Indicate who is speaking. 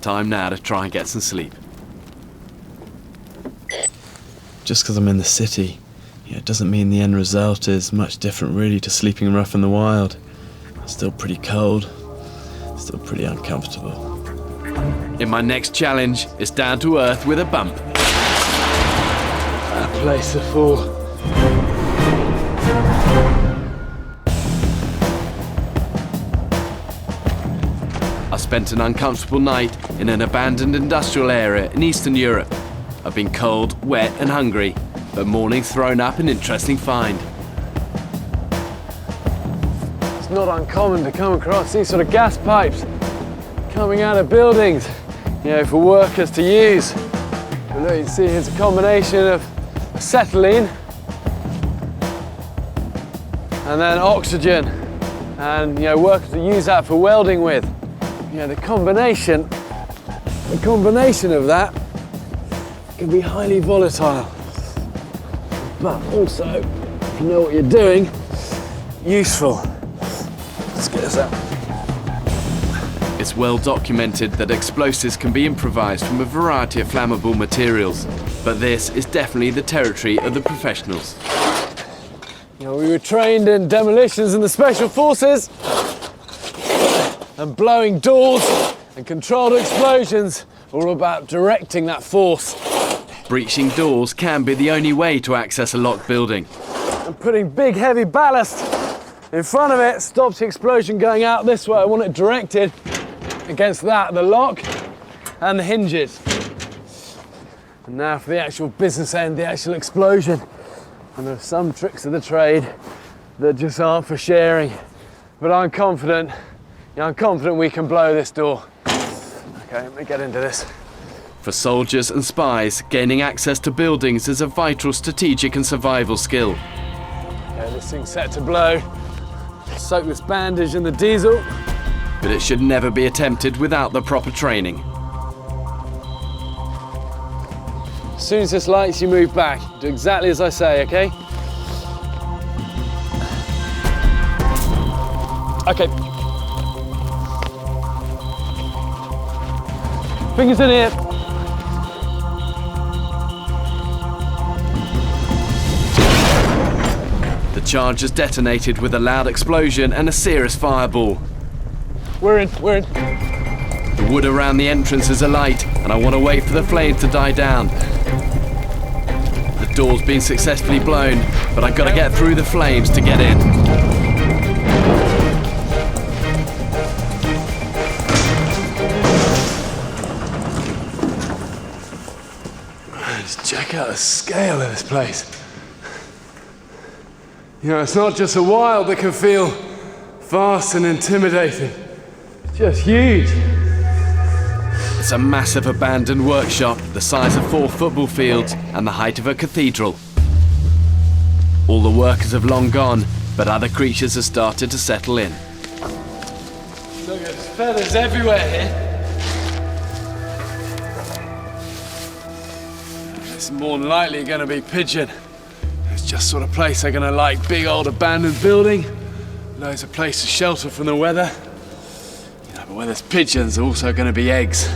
Speaker 1: Time now to try and get some sleep.
Speaker 2: Just because I'm in the city, it doesn't mean the end result is much different really to sleeping rough in the wild. It's still pretty cold, still pretty uncomfortable.
Speaker 1: In my next challenge, it's down to earth with a bump.
Speaker 2: A place to fall.
Speaker 1: I spent an uncomfortable night in an abandoned industrial area in Eastern Europe. I've been cold, wet and hungry, but morning's thrown up an interesting find.
Speaker 3: It's not uncommon to come across these sort of gas pipes coming out of buildings, for workers to use. But look, you see here's a combination of acetylene and then oxygen, and workers will use that for welding with. The combination of that can be highly volatile, but also, if you know what you're doing, useful. Let's get this out.
Speaker 1: It's well documented that explosives can be improvised from a variety of flammable materials, but this is definitely the territory of the professionals.
Speaker 3: We were trained in demolitions in the Special Forces, and blowing doors and controlled explosions are all about directing that force.
Speaker 1: Breaching doors can be the only way to access a locked building.
Speaker 3: And putting big heavy ballast in front of it stops the explosion going out this way. I want it directed against the lock and the hinges. And now for the actual business end, the actual explosion. And there are some tricks of the trade that just aren't for sharing. But I'm confident we can blow this door. Okay, let me get into this.
Speaker 1: For soldiers and spies, gaining access to buildings is a vital strategic and survival skill.
Speaker 3: Okay, this thing's set to blow. Soak this bandage in the diesel.
Speaker 1: But it should never be attempted without the proper training.
Speaker 3: As soon as this lights, you move back. Do exactly as I say, okay? Okay. Fingers in here.
Speaker 1: The charge has detonated with a loud explosion and a serious fireball.
Speaker 3: We're in.
Speaker 1: The wood around the entrance is alight, and I want to wait for the flames to die down. The door's been successfully blown, but I've got to get through the flames to get in.
Speaker 3: Just check out the scale of this place. It's not just a wild that can feel vast and intimidating. It's just huge.
Speaker 1: It's a massive abandoned workshop, the size of 4 football fields and the height of a cathedral. All the workers have long gone, but other creatures have started to settle in.
Speaker 3: Look, there's feathers everywhere here. It's more than likely going to be pigeon. It's just sort of place they're going to like. Big old abandoned building. Loads of place to shelter from the weather. But where there's pigeons, there's also going to be eggs.